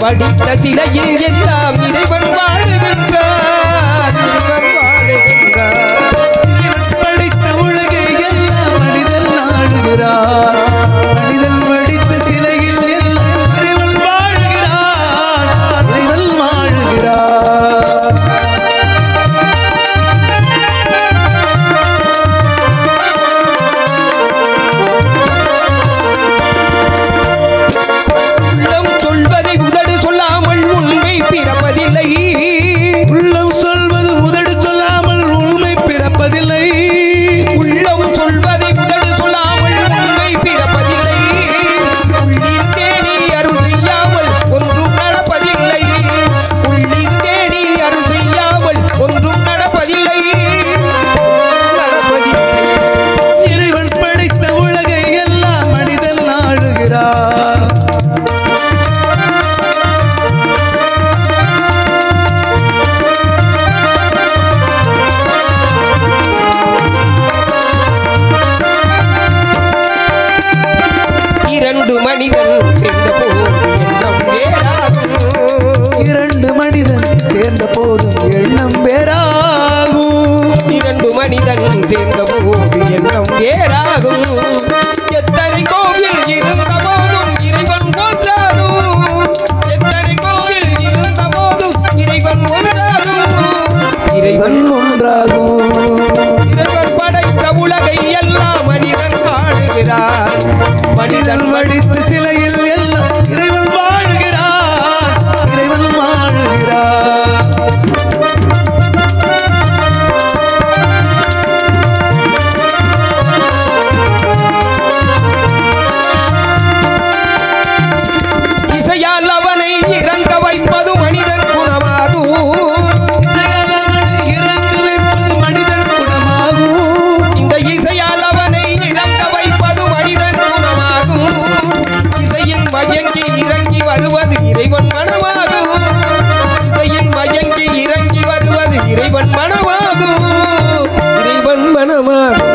படித்த சிலையில் எல்லாம் இறைவன் வாழுகின்றார். படித்த உலகை எல்லாம் மனிதன் ஆளுகிறார். மனிதன் படித்த சிலையில் எல்லாம் இறைவன் வாழுகிறார். இறைவன் வாழுகிறார். உள்ளம் சொல்வது உதடு சொல்லாமல் உண்மை பிறப்பதில்லை. உள்ளம் சொல்வதை உதடு சொல்லாமல் உண்மை பிறப்பதில்லை. உள்ளில் தேடி அருள் செய்யாமல் ஒன்றும் நடப்பதில்லை. உள்ளில் தேடி அருள் செய்யாமல் ஒன்றும் நடப்பதில்லை. இறைவன் படைத்த உலகை எல்லாம் மனிதன் ஆளுகிறார். இரண்டு மனிதன் சேர்ந்த போதும் எண்ணம் வேறாகும். இரண்டு மனிதன் சேர்ந்த போது எண்ணம் வேறாகும். எத்தனை கோவில் இருந்த போதும் இறைவன் ஒன்றாகும். எத்தனை கோவில் இருந்த போதும் இறைவன் ஒன்றாகும். இறைவன் ஒன்றாகும். இறைவன் படைத்த உலகை எல்லாம் மனிதன் வாழுகிறார். மனிதன் படித்த சிலையில் எல்லாம் இறைவன் வாழுகிறார். இறைவன் வாழுகிறார். இசையால் அவனை இறங்க வைப்பது மனிதன் குணமாகும். இசையால் அவனை இறங்க வைப்பது மனிதன் குணமாகும். இந்த இசையால் அவனை இறங்க வைப்பது மனிதன் குணமாகும். இசையின் மயங்கி இறங்கி வருவது இறைவன் மனமாகும். இசையின் மயங்கி இறங்கி வருவது இறைவன் மனமாகும். இறைவன் மனமாகும்.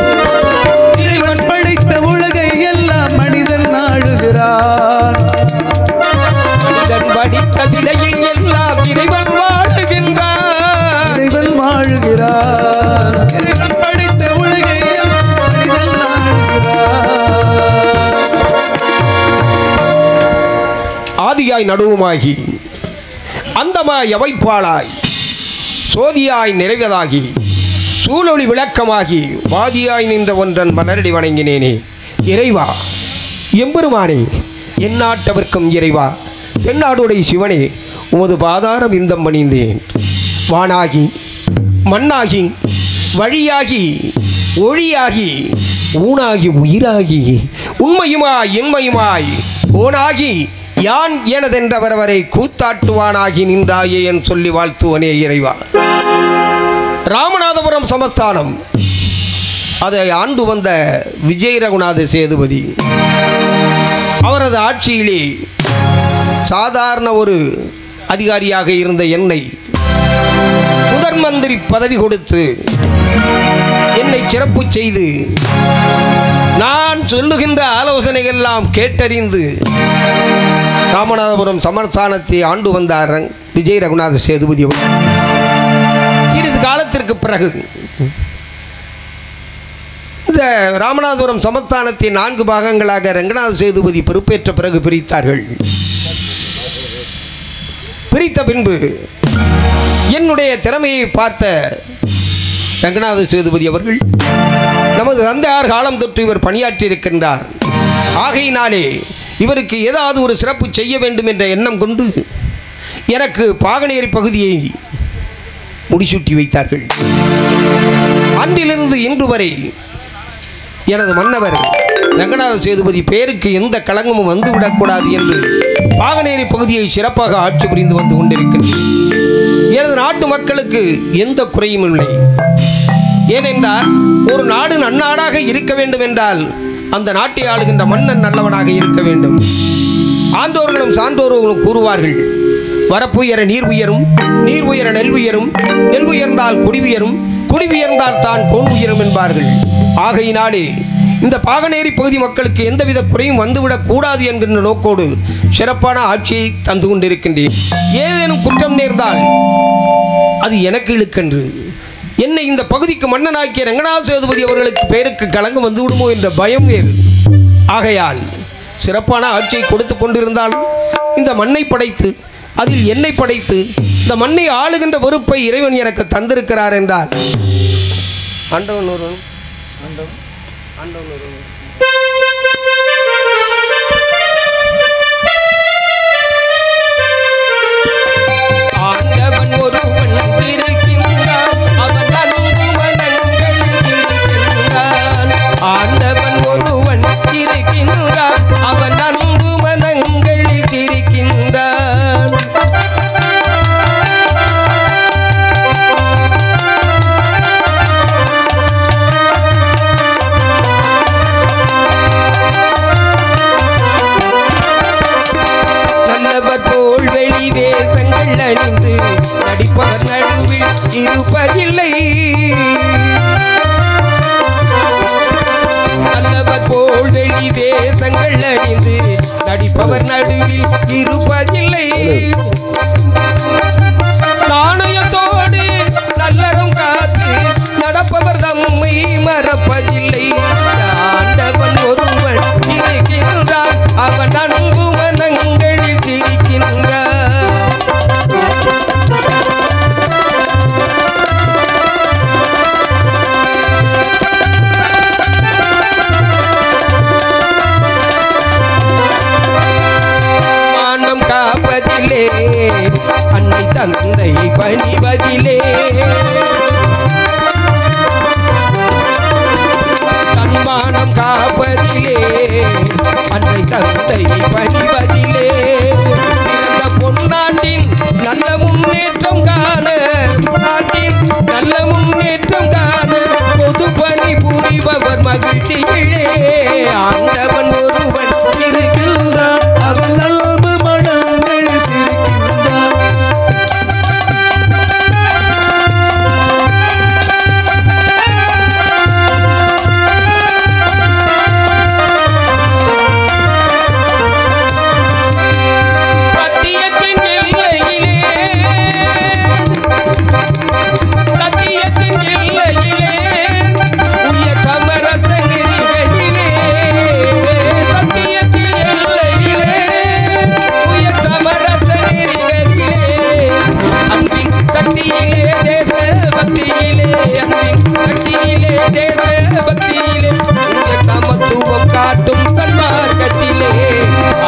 இறைவன் படைத்த உலகை எல்லாம் மனிதன் ஆளுகிறார். மனிதன் படித்த சிலையில் எல்லாம் இறைவன் வாழுகின்றார். இறைவன் வாழுகிறார். இறைவன் படைத்த உலகை எல்லாம் மனிதன் ஆளுகிறார். ஆதியாய் நடுவுமாகி அந்தமாய் அவைப்பாளாய் சோதியாய் நிறைவதாகி சூழொளி விளக்கமாகி வாதியாய் நின்ற ஒன்றன் மலரடி வணங்கினேனே. இறைவா எம்பெருமானே, எந்நாட்டவர்க்கும் இறைவா, தென்னாடுடைய சிவனே, உமது பாதார விந்தம் பணிந்தேன். வானாகி மண்ணாகி வழியாகி ஒளியாகி ஊனாகி உயிராகி உண்மையுமாய் இன்மையுமாய் ஓனாகி யான் எனதென்றவரவரை கூத்தாட்டுவானாகி நின்றாயே என் சொல்லி வாழ்த்துவனே இறைவா. ராமநாதபுரம் சமஸ்தானம் அதை ஆண்டு வந்த விஜய ரகுநாத சேதுபதி அவரது ஆட்சியிலே சாதாரண ஒரு அதிகாரியாக இருந்த என்னை முதன் மந்திரி பதவி கொடுத்து என்னை சிறப்பு செய்து நான் சொல்லுகின்ற ஆலோசனைகள் எல்லாம் கேட்டறிந்து ராமநாதபுரம் சமஸ்தானத்தை ஆண்டு வந்தார் விஜய ரகுநாத சேதுபதி. சிறிது காலத்திற்கு பிறகு இந்த ராமநாதபுரம் சமஸ்தானத்தை 4 பாகங்களாக ரங்கநாத சேதுபதி பொறுப்பேற்ற பிறகு பிரித்தார்கள். பிரித்த பின்பு என்னுடைய திறமையை பார்த்த ரங்கநாத சேதுபதி அவர்கள், நமது தந்தையார் காலம் தொற்று இவர் பணியாற்றியிருக்கின்றார், ஆகையினாலே இவருக்கு ஏதாவது ஒரு சிறப்பு செய்ய வேண்டும் என்ற எண்ணம் கொண்டு எனக்கு பாகனேரி பகுதியை முடிசூட்டி வைத்தார்கள். அன்றிலிருந்து இன்று வரை எனது மன்னவர் ரங்கநாத சேதுபதி பெயருக்கு எந்த களங்கமும் வந்துவிடக்கூடாது என்று பாகனேரி பகுதியை சிறப்பாக ஆட்சி புரிந்து வந்து கொண்டிருக்கின்றனர். எனது நாட்டு மக்களுக்கு எந்த குறையும் இல்லை. ஏனென்றால் ஒரு நாடு நன்னாடாக இருக்க வேண்டும் என்றால் அந்த நாட்டை ஆளுகின்ற மன்னன் நல்லவனாக இருக்க வேண்டும். ஆண்டோர்களும் சான்றோர்களும் கூறுவார்கள், வரப்புயர நீர் உயரும், நீர் உயர நெல் உயரும், நெல் உயர்ந்தால் குடி உயரும், குடி உயர்ந்தால் தான் கோன் உயரும் என்பார்கள். ஆகையினாலே இந்த பாகனேரி பகுதி மக்களுக்கு எந்தவித குறையும் வந்துவிடக் கூடாது என்கின்ற நோக்கோடு சிறப்பான ஆட்சியை தந்து கொண்டிருக்கின்றேன். ஏதேனும் குற்றம் நேர்ந்தால் அது எனக்கு இழுக்கன்று. என்னை இந்த பகுதிக்கு மன்னனாக்கிய ரங்கநாத சேதுபதி அவர்களுக்கு பெயருக்கு களங்கம் வந்து விடுமோ என்ற பயம் வேறு. ஆகையால் சிறப்பான ஆட்சியை கொடுத்து கொண்டிருந்தாலும் இந்த மண்ணை படைத்து அதில் என்னை படைத்து இந்த மண்ணை ஆளுகின்ற பொறுப்பை இறைவன் எனக்கு தந்திருக்கிறார் என்றால் ஆண்டவன் ஒருவன் ஆண்டவன் ஒருவன் ஆண்டவன் ஒருவன் இருக்கின்றான், அவன் அன்பு மனங்களில் இருக்கின்றான். ஆண்டவன் ஒருவன் இருக்கின்றான், அவன் அன்பு மனங்களில் இருக்கின்றான். நல்லவர் போல் வெளி வேஷங்கள் அணிந்து நடிப்பவர் நடுவில் இருப்பதில்லை. நல்லவர் போல் வெளி வேஷங்கள் அணிந்து நடிப்பவர் நடுவில் இருப்பதில்லை. நாணயத்தோடு நல்லறம் காத்து நடப்பவர் தம்மை மறப்பதில்லை. ஆண்டவன் ஒருவன் இருக்கின்றான், அவன் அன்பு மனங்களில் இருக்கின்றான். மானம் காப்பதிலே அன்னை தந்தை பணிவதிலே, தன்மானம் காப்பதிலே அன்னை தந்தை பணிவதிலே, பிறந்த பொன்னாட்டின் நல்ல முன்னேற்றம் காண, நாட்டின் நல்ல முன்னேற்றம் காண பொது பணி புரிபவர் மகிழ்ச்சியிலே. ஆண்டவன் ஒருவன் இருக்கின்றான், அவன் அன்பு மனங்களில் சிரிக்கின்றான். சத்தியத்தின் எல்லையிலே, சத்தியத்தின் எல்லையிலே உயர் சமரச நெறிகளிலே, சத்தியத்தின் எல்லையிலே உயர் சமரச நெறிகளிலே, அன்பின் சக்தியிலே தேச பக்தியிலே, அன்பின் சக்தியிலே தேச பக்தியிலே இங்கே சமத்துவம் காட்டும் சன்மார்க்கத்திலே.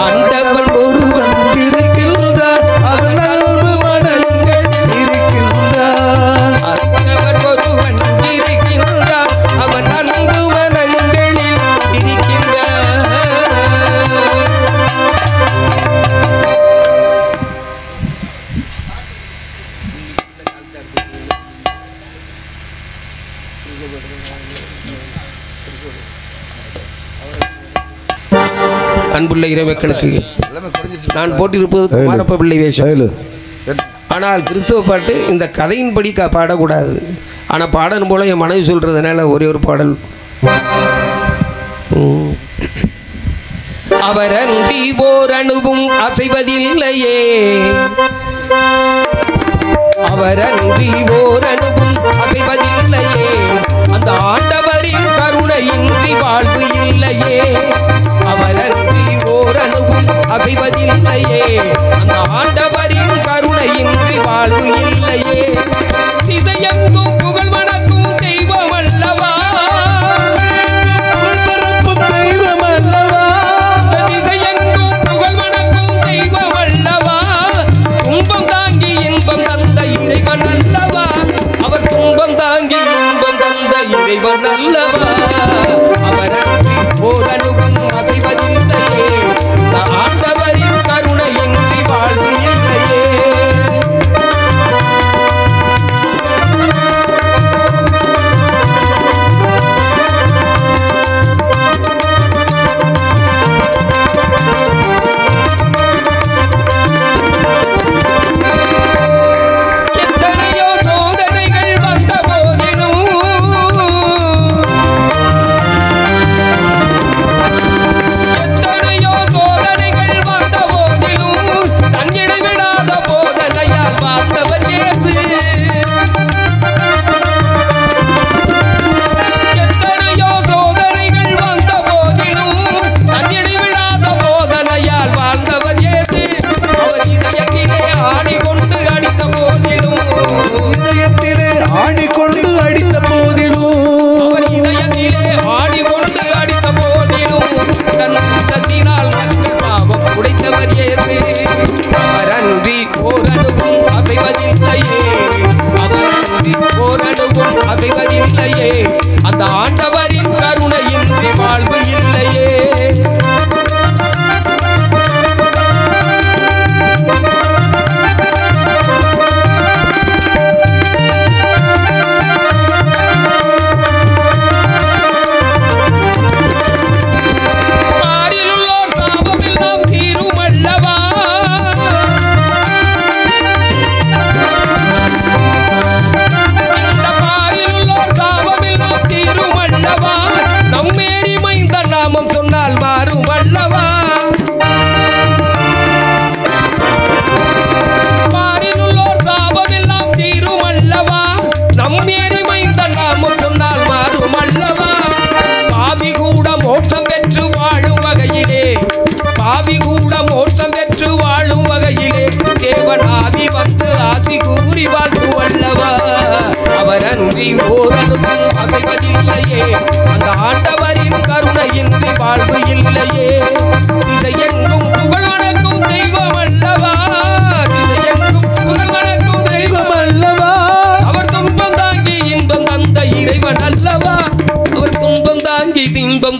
ஆண்டவன் ஒருவன் இருக்கின்றான், அவன் அன்பு மனங்களில் இருக்கின்றான். ஆண்டவன் ஒருவன் இருக்கின்றான், அவன் அன்பு மனங்களில் இருக்கின்றான். அன்புள்ள இறைமக்களுக்கு நான் போட்டிருப்பது குமாரப்ப பிள்ளை வேஷம். ஆனால் கிறிஸ்துவ பாட்டு இந்த கதையின்படி பாடக்கூடாது. ஆனால் பாடல் போல என் மனைவி சொல்றதுனால ஒரே ஒரு பாடல். அவரன்றி ஓர் அணுவும் அசைவதில்லையே, அவரன்றி ஓர் அணுவும் அசைவதில்லையே, அந்த ஆண்டவரின் கருணையின்றி வாழ்வு இல்லையே. அவரன்றி ஓர் அணுவும் அசைவதில்லையே, அந்த ஆண்டவரின் கருணையின்றி வாழ்வு இல்லையே. திசையெங்கும் புகழ் வணக்கும் தெய்வம் அல்லவா, பரப்பும் தெய்வம் அல்லவா, திசையெங்கும் புகழ் வணக்கும் தெய்வம் அல்லவா. துன்பம் தாங்கி இன்பம் தந்த இறைவன் அல்லவா, அவர் துன்பம் தாங்கி இன்பம் தந்த இறைவன் அல்லவா. அவரன்றி ஓர் அணுவும் அசைவதில்லையே, இந்த ஆண்டவரின் கருணையின்றி வாழ்வு இல்லையே.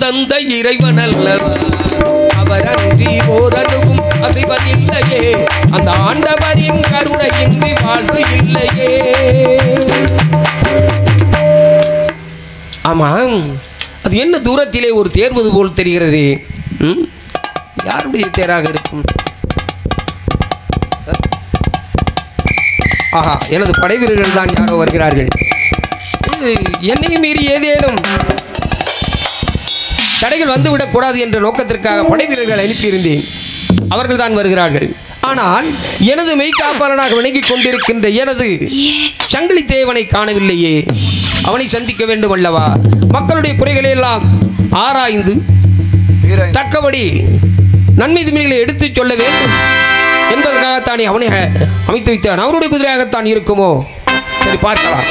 தந்த இறைவன் அல்லவா, அவர் அன்றி ஓரளவும் அசைவதில்லையே, அந்த ஆண்டவரின் கருணையின்றி வாழ்வு இல்லையே. ஆமாம், அது என்ன தூரத்திலே ஒரு தேர்வது போல் தெரிகிறது. யாருடைய தேராக இருக்கும்? ஆஹா, எனது படை வீரர்கள் தான் யாரோ வருகிறார்கள். என்னையும் மீறி ஏதேனும் தடைகள் வந்துவிடக்கூடாது என்ற நோக்கத்திற்காக படை வீரர்கள் அனுப்பியிருந்தேன். அவர்கள் தான் வருகிறார்கள். ஆனால் எனது மெய்காப்பாளனாக விளங்கிக் கொண்டிருக்கின்ற எனது சங்கிலி தேவனை காணவில்லையே. அவனை சந்திக்க வேண்டும் அல்லவா? மக்களுடைய குறைகளை எல்லாம் ஆராய்ந்து தக்கபடி நன்மை திமிர்களை எடுத்துச் சொல்ல வேண்டும் என்பதற்காகத்தானே அவனை அமைத்து வைத்தான். அவருடைய குதிரையாகத்தான் இருக்குமோ? சரி, பார்க்கலாம்.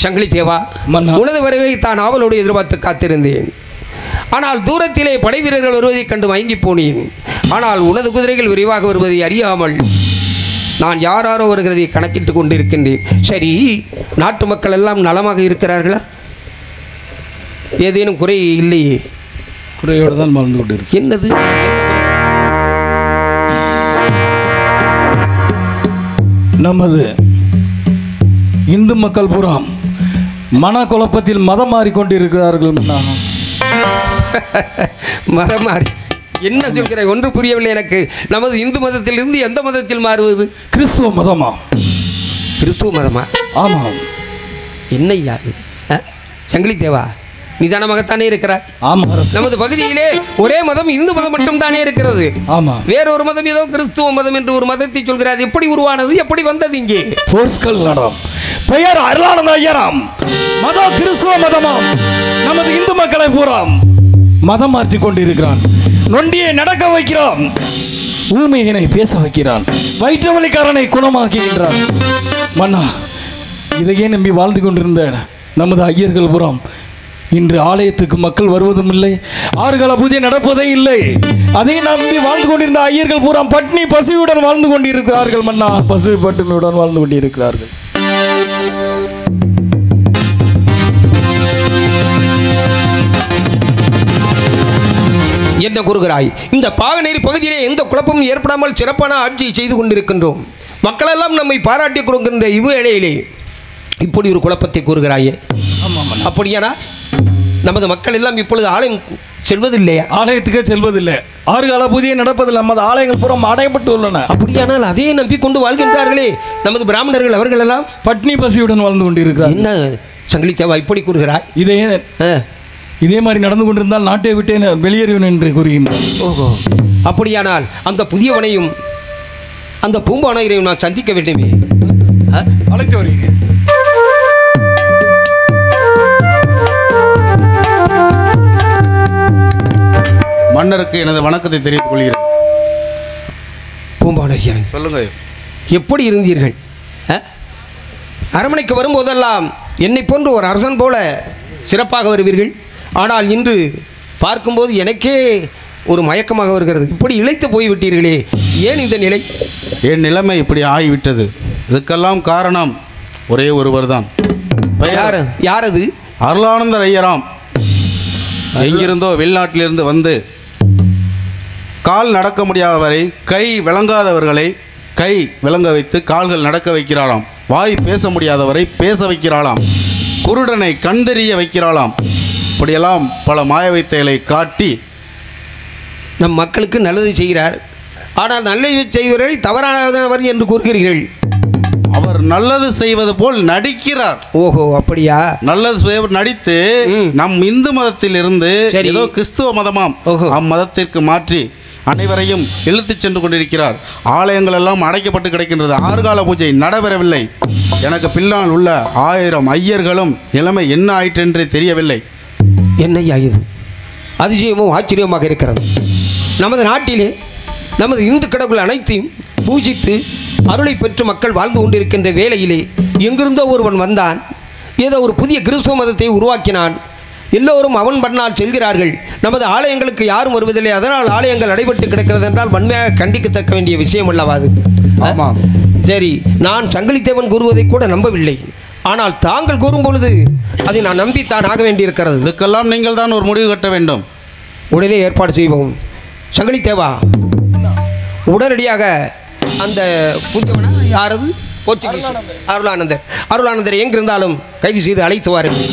சங்கிலி தேவா, உனது வருகை தான் ஆவலோடு எதிர்பார்த்து காத்திருந்தேன். ஆனால் தூரத்திலே படை வீரர்கள் வருவதைக் கண்டு மயங்கி போனேன். ஆனால் உனது குதிரைகள் விரைவாக வருவதை அறியாமல் நான் யாரோ வருகிறதை கணக்கிட்டு கொண்டிருக்கின்றேன். சரி, நாட்டு மக்கள் எல்லாம் நலமாக இருக்கிறார்களா? ஏதேனும் குறை இல்லையே? குறையோடு தான் மறந்து கொண்டு இருக்கு. என்னது? நமது இந்து மக்கள் புறம் மன குழப்பத்தில் மதம் மாறிக்கொண்டிருக்கிறார்கள். மதம் மாறி என்ன சொல்கிறாய்? ஒன்று புரியவில்லை எனக்கு. நமது இந்து மதத்தில் இருந்து எந்த மதத்தில் மாறுவது? கிறிஸ்துவ மதமா? கிறிஸ்துவ மதமா? ஆமாம். என்னையா சங்கிலி தேவா, நிதானமாகத்தானே இருக்கிறார். ஆமாம். நமது பகுதியிலே ஒரே மதம் இந்து மதம் மட்டும் தானே இருக்கிறது. ஆமாம். வேறொரு மதம் ஏதோ கிறிஸ்துவ மதம் என்று ஒரு மதத்தை சொல்கிறார். எப்படி உருவானது? எப்படி வந்தது இங்கே? போர்ஸ்கள் நடம் பெயர் அருளானந்த ஐயராம். மதம் கிறிஸ்துவ மதமாம். நமது இந்து மக்களை பூராம் மதம் மாற்றிக் கொண்டிருக்கிறான். நொண்டியை நடக்க வைக்கிறான், ஊமையினை பேச வைக்கிறான், வயிற்று வலிக்காரனை குணமாக்குகின்றான். மன்னா, இதையே நம்பி வாழ்ந்து கொண்டிருந்த நமது ஐயர்கள் புறம் இன்று ஆலயத்துக்கு மக்கள் வருவதும் இல்லை, ஆறுகால பூஜை நடப்பதே இல்லை. அதை நம்பி வாழ்ந்து கொண்டிருந்த ஐயர்கள் பூரா பட்னி பசுவுடன் வாழ்ந்து கொண்டிருக்கிறார்கள். மன்னா, பசுவை பட்டினியுடன் வாழ்ந்து கொண்டிருக்கிறார்கள். என்ன கூறுகிறாய்? இந்த பாகநேரி பகுதியிலே எந்த குழப்பமும் ஏற்படாமல் சிறப்பான ஆட்சியை செய்து கொண்டிருக்கின்றோம். மக்களெல்லாம் நம்மை பாராட்டி கொடுக்கின்ற இவ்வேளையிலே இப்படி ஒரு குழப்பத்தை கூறுகிறாயே. அப்படியானா நமது மக்கள் எல்லாம் இப்பொழுது ஆலயம் செல்வதில்லையா? ஆலயத்துக்கே செல்வதில்லை. ஆறுகால பூஜையை நடப்பதில்லை. நமது ஆலயங்கள் புறம் அடையப்பட்டு உள்ளன. அப்படியானால் அதே நம்பிக்கொண்டு வாழ்கின்றார்களே நமது பிராமணர்கள். அவர்கள் எல்லாம் பட்னி பசியுடன் வாழ்ந்து கொண்டிருக்கிறார். என்ன சங்கிலி தேவா இப்படி கூறுகிறாய்? இதே மாதிரி நடந்து கொண்டிருந்தால் நாட்டை விட்டே வெளியேறுவேன் என்று கூறுகின்றார். ஓஹோ, அப்படியானால் அந்த புதியவனையும் அந்த பூம்பானையரையும் நான் சந்திக்க வேண்டுமே. அழைத்து வருகிறேன். மன்னருக்கு எனது வணக்கத்தை தெரிவித்துக் கொள்கிறேன். பூம்பானையர், சொல்லுங்க. எப்படி இருந்தீர்கள்? அரண்மனைக்கு வரும்போதெல்லாம் என்னை போன்று ஒரு அரசன் போல சிறப்பாக வருவீர்கள். ஆனால் இன்று பார்க்கும்போது எனக்கே ஒரு மயக்கமாக வருகிறது. இப்படி இழைத்து போய்விட்டீர்களே, ஏன் இந்த நிலை? என் நிலைமை இப்படி ஆகிவிட்டது. இதுக்கெல்லாம் காரணம் ஒரே ஒருவர் தான். யார் அது? அருளானந்தர் ஐயராம். எங்கிருந்தோ வெளிநாட்டிலிருந்து வந்து கால் நடக்க முடியாதவரை, கை விளங்காதவர்களை கை விளங்க வைத்து கால்கள் நடக்க வைக்கிறாராம். வாய் பேச முடியாதவரை பேச வைக்கிறாளாம். குருடனை கண்டறிய வைக்கிறாளாம். இப்படியெல்லாம் பல மாய வித்தைகளை காட்டி நம் மக்களுக்கு நல்லது செய்கிறார். ஆனால் நல்லது செய்வர்களை தவறானவர் என்று கூறுகிறீர்கள். அவர் நல்லது செய்வது போல் நடிக்கிறார். ஓஹோ, அப்படியா? நல்லது நடித்து நம் இந்து மதத்தில் இருந்து ஏதோ கிறிஸ்துவ மதமாம் அம்மதத்திற்கு மாற்றி அனைவரையும் இழுத்துச் சென்று கொண்டிருக்கிறார். ஆலயங்கள் எல்லாம் அடைக்கப்பட்டு கிடக்கின்றது. ஆறுகால பூஜை நடைபெறவில்லை. எனக்கு பின்னால் உள்ள 1000 ஐயர்களும் நிலைமை என்ன ஆயிற்று என்று தெரியவில்லை. என்னையா இது? அதிசயமும் ஆச்சரியமாக இருக்கிறது. நமது நாட்டிலே நமது இந்து கடவுள் அனைத்தையும் பூஜித்து அருளை பெற்று மக்கள் வாழ்ந்து கொண்டிருக்கின்ற வேளையிலே எங்கிருந்தோ ஒருவன் வந்தான். ஏதோ ஒரு புதிய கிறிஸ்துவ மதத்தை உருவாக்கினான். எல்லோரும் அவன் பண்ணால் செல்கிறார்கள். நமது ஆலயங்களுக்கு யாரும் வருவதில்லை. அதனால் ஆலயங்கள் அடைபட்டு கிடக்கிறது என்றால் வன்மையாக கண்டிக்கத்தக்க வேண்டிய விஷயம் அல்லவா அது? ஆமாம். சரி, நான் சங்கிலித்தேவன் கூறுவதை கூட நம்பவில்லை. ஆனால் தாங்கள் கூறும் பொழுது அதை நான் நம்பித்தான் ஆக வேண்டியிருக்கிறது. இதுக்கெல்லாம் நீங்கள் தான் ஒரு முடிவு கட்ட வேண்டும். உடனே ஏற்பாடு செய்வோம். சங்கிலித்தேவா, உடனடியாக அந்த புதியவனா யாரது? போர்ச்சுகீஸ் அருளானந்தர் எங்கிருந்தாலும் கைது செய்து அழைத்து வாருங்கள்.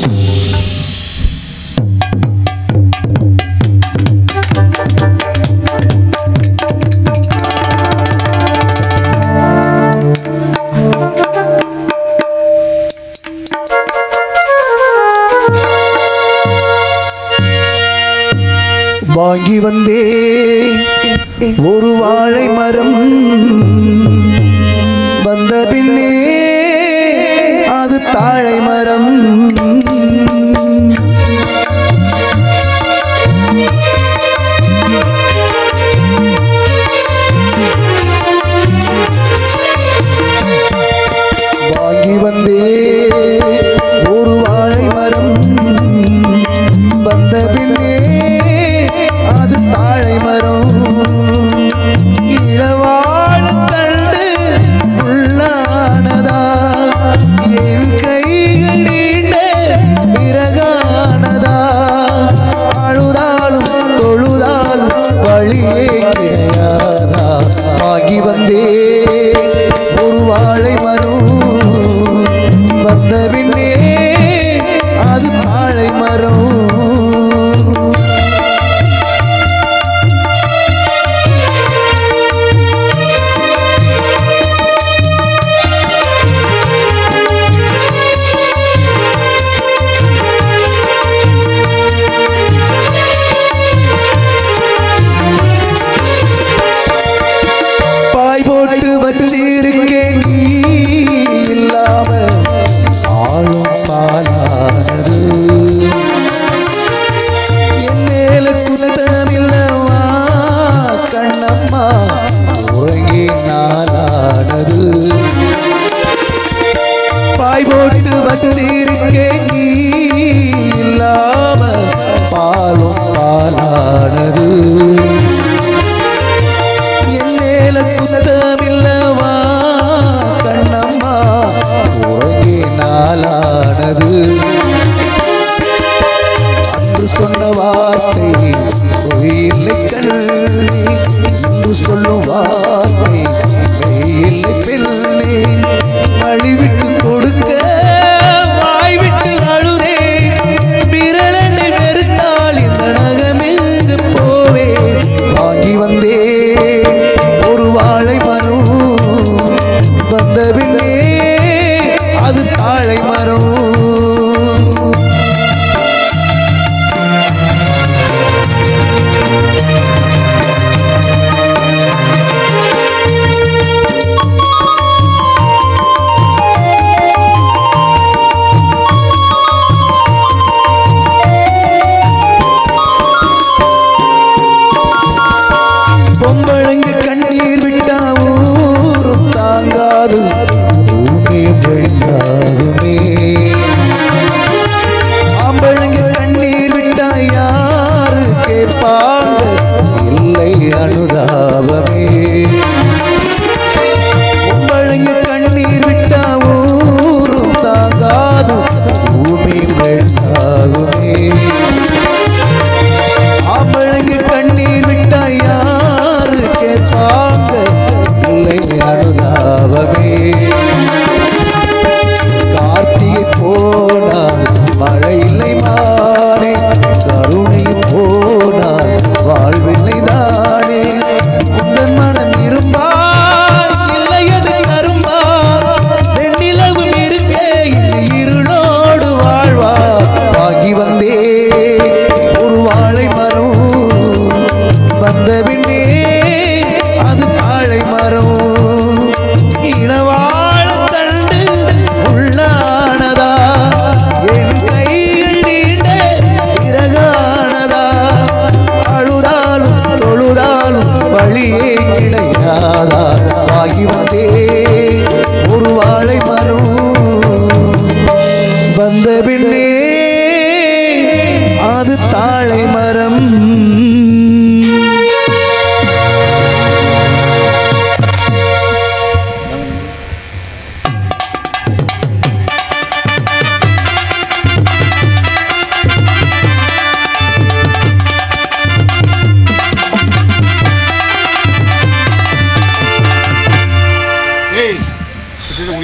வாங்கி வந்தே ஒரு வாழை மரம், வந்த பின்னே அது தாழை மரம். வாங்கி வந்தே ஒரு வாழை மரம், வந்த பின்னே அது தாழை மரம். இளவாழ தண்டு உள்ளானதா, என் கைகள் நீண்ட பிறகானதா. அழுதாலும் தொழுதாலும் வழியே கிடையாதா. வாங்கி வந்தே ஒரு வாழை மரம், வந்த பின்னே அது தாழை மரம். வச்சிருக்கேன் நீ இல்லாம ஆளும் பாலானது. என் மேல குத்தமில்லவா கண்ணம்மா, உறங்கி நாளானது. பாய் போட்டு வச்சிருக்கேன் நீ இல்லாம பாலும் பாலானது. என் மேல குத்தமில்லவா கண்ணம்மா, உறங்கி நாளானது. அன்று சொன்ன வார்த்தை பொய்யில்லை கண்ணே, இன்று சொல்லும் வார்த்தை மெய்யில்லை பெண்ணே. வழிவிட்டு கொடுக்க வாய் விட்டு அழுதே, விரலனை வெறுத்தால் இந்த நகமெங்கு போவே. வாங்கி வந்தே ஒரு வாழை மரம், வந்த பின்னே அது தாழை மரம்.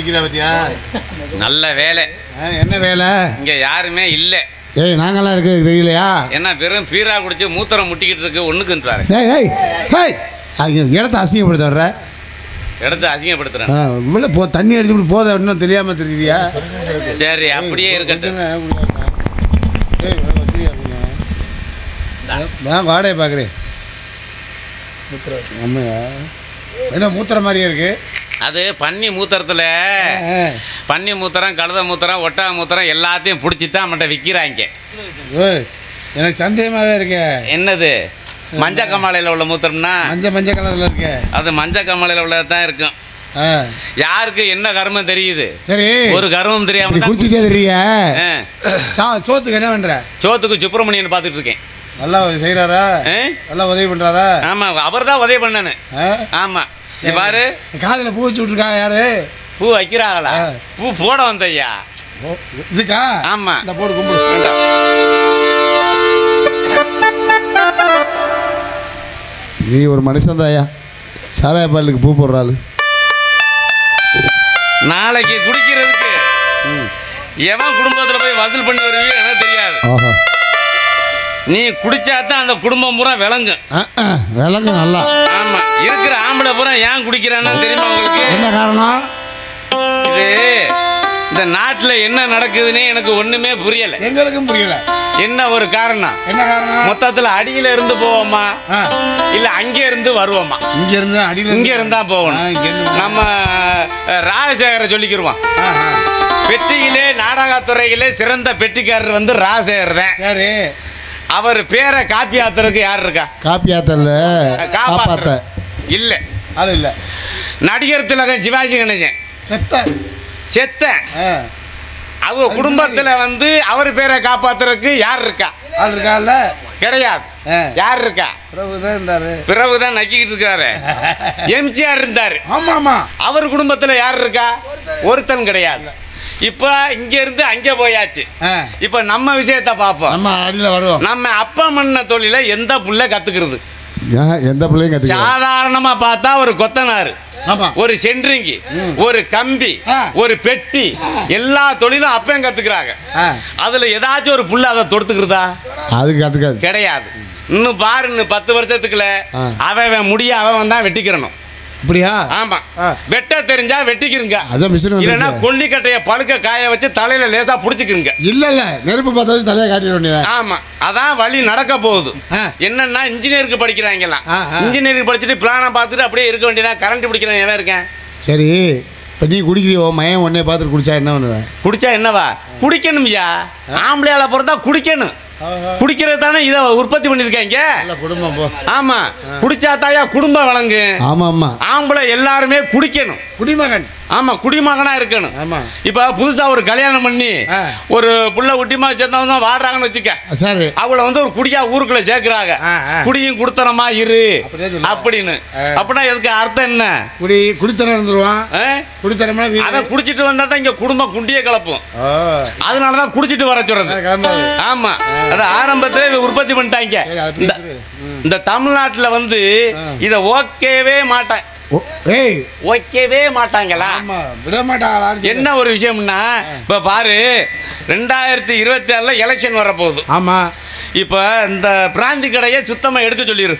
குடிக்கிற பத்தியா? நல்ல வேலை. என்ன வேலை? இங்க யாருமே இல்ல. ஏய் நாங்கெல்லாம் இருக்கிறது தெரியலையா? என்ன வெறும் பீரா குடிச்சு மூத்திரம் முட்டிக்கிட்டு இருக்கு ஒண்ணுக்குன்றாரு. ஏய் ஏய் ஏய் இடத்த அசிங்கப்படுத்த வர்ற. இடத்த அசிங்கப்படுத்துறேன். இவ்வளோ தண்ணி அடிச்சு போத இன்னும் தெரியாம தெரியுறியா? சரி அப்படியே இருக்கட்டும். நான் வாடகை பார்க்குறேன். ஆமாயா என்ன மூத்திர மாதிரியே இருக்கு? அது பன்னி மூத்திரத்தில் பன்னி மூத்திரம் கழுத மூத்திரம் ஒட்டா மூத்திரம் எல்லாத்தையும் பிடிச்சி தான் நம்மகிட்ட விற்கிறாங்க. எனக்கு சந்தேகமாகவே இருக்கு. என்னது? மஞ்சள் கம்மாலையில் உள்ள மூத்திரம்னா மஞ்சள் கலரில் இருக்கு. அது மஞ்சள் கம்மாலையில் உள்ளது தான் இருக்கும். யாருக்கு என்ன கர்மம் தெரியுது? சரி ஒரு கர்மம் தெரியாம குடிச்சிட்டே தெரிய. சோத்துக்கு என்ன பண்ற? சோத்துக்கு சுப்பிரமணியன் பார்த்துட்டு இருக்கேன். நல்லா செய்கிறாரா? நல்லா உதவி பண்ணுறாரா? ஆமாம், அவர் தான் உதவி பண்ணனு. ஆமாம், பாரு காதில் பூ வச்சு விட்ருக்கா. யாரு பூ வைக்கிறாங்களா? பூ போட வந்தையா? இதுக்கா? ஆமாம், இந்த போடு கும்பிடு. நீ ஒரு மனுஷன் தாயா, சாராய பாலுக்கு பூ போடுறாள். நாளைக்கு குடிக்கிறதுக்கு எவன் குடும்பத்தில் போய் வசூல் பண்ணி வருவீங்க எனக்கு தெரியாது. நீ குடிச்சாதான் அந்த குடும்பம் பூரா விளங்கும். விளங்கும் நல்லா. ஆமா, இருக்கிற ஆம்பளை பூரா ஏன் குடிக்கிறான்னு தெரியுமா உங்களுக்கு? என்ன காரணம்? இது இந்த நாட்டில் என்ன நடக்குதுன்னு எனக்கு ஒண்ணுமே புரியல. எங்களுக்கும் புரியல. என்ன ஒரு காரணம்? என்ன காரணம்? மொத்தத்தில் அடியில இருந்து போவோமா இல்ல அங்கே இருந்து வருவோமா? இங்க இருந்து அடியில இங்க இருந்தா போகணும். நம்ம ராஜசேகரை சொல்லிக்கிருவோம். பெட்டியிலே நாடகத்துறையிலே சிறந்த பெட்டிக்காரர் வந்து ராஜசேகர் தான். சரி, அவர் பேரை காப்பி ஆத்துறதுக்கு யார் இருக்கா? காப்பி ஆத்தல காப்பாத்த இல்ல, அது இல்ல. நடிகர் திலகம் சிவாஜி கணேசன் செத்த அவங்க குடும்பத்துல வந்து அவர் பேரை காப்பாத்துறதுக்கு யார் இருக்கா? ஆள் இருக்கால? கிடையாது. யார் இருக்கா? பிறகுதான் நக்கிக்கிட்டு இருக்காரு. எம்ஜிஆர் இருந்தாரு. அவர் குடும்பத்துல யார் இருக்கா? ஒருத்தன் கிடையாது. இப்ப இங்க இருந்து அங்க போயாச்சு. இப்ப நம்ம விஷயத்தை பார்ப்போம். நம்ம அடியில வருவோம். நம்ம அப்பா மண்ண தொழில எந்த புள்ள கத்துக்கிறது? எந்த பிள்ளையும் கத்துக்க. சாதாரணமா பார்த்தா ஒரு கொத்தனாரு, ஒரு சென்ட்ரிங்கி, ஒரு கம்பி, ஒரு பெட்டி, எல்லா தொழிலும் அப்பயும் கத்துக்கிறாங்க. அதுல ஏதாச்சும் ஒரு புள்ள அதை தொடுத்துக்கிறதா? அது கத்துக்காது. கிடையாது. இன்னும் பாரு, இன்னும் 10 வருஷத்துக்குள்ள அவன் முடிய அவன் தான் வெட்டிக்கிறணும். அப்படியா? ஆமா, வெட்ட தெரிஞ்சா வெட்டிக்கிறங்க. அதான் மிஷின். இல்லைன்னா கொல்லிக்கட்டைய பழுக்க காய வச்சு தலையில லேசா புடிச்சுக்கிறங்க. இல்ல நெருப்பு பத்த வச்சு தலையை காட்டிட வேண்டியது. ஆமா, அதான் வழி நடக்க போகுது. என்னன்னா இன்ஜினியருக்கு படிக்கிறாங்கலாம். இன்ஜினியருக்கு படிச்சுட்டு பிளானை பார்த்துட்டு அப்படியே இருக்க வேண்டியதா. கரண்ட் பிடிக்கிறேன் எவன் இருக்கேன்? சரி, இப்போ நீ குடிக்கிறியோ மயம் ஒன்னே பார்த்துட்டு குடிச்சா என்ன பண்ணுவேன்? குடிச்சா என்னவா? குடிக்கணும்யா. ஆம்பளையால பிறந்தா குடிக்கணும். குடிக்கிறது தானே இதை உற்பத்தி பண்ணிருக்காங்க. குடும்பம். ஆமா, குடிச்சா தாயா குடும்பம் வழங்கு. ஆமா ஆமா, ஆம்பளை எல்லாருமே குடிக்கணும். குடிமகன். ஆமா, குடிமகனா இருக்கணும். ஆமா. இப்ப புதுசா ஒரு கல்யாணம் பண்ணி ஒரு புள்ள குட்டிமா சேர்ந்தவங்க வாடுறாங்கன்னு வச்சுக்க. சரி, அவளை வந்து ஒரு குடியா ஊருக்குள்ள சேர்க்கிறாங்க. குடியும் குடுத்தனமா இரு அப்படின்னு. அப்படின்னா எதுக்கு அர்த்தம் என்ன? குடி குடித்தனம் இருந்துருவான். குடித்தனமா அதை குடிச்சிட்டு வந்தா தான் இங்க குடும்பம் குண்டியே கலப்பும். அதனாலதான் குடிச்சிட்டு வர சொல்றது. ஆமா, அது ஆரம்பத்துல இதை உற்பத்தி பண்ணிட்டாங்க. இந்த தமிழ்நாட்டுல வந்து இத ஓகேவே மாட்டேன். ஓகேவே மாட்டாங்களா? விட மாட்டாங்களா? என்ன ஒரு விஷயம்னா, இப்ப பாரு 2026 எலெக்ஷன் வர போகுது. ஆமா, இப்ப இந்த பிராந்தி கடையை சுத்தமா எடுக்க சொல்லிரு.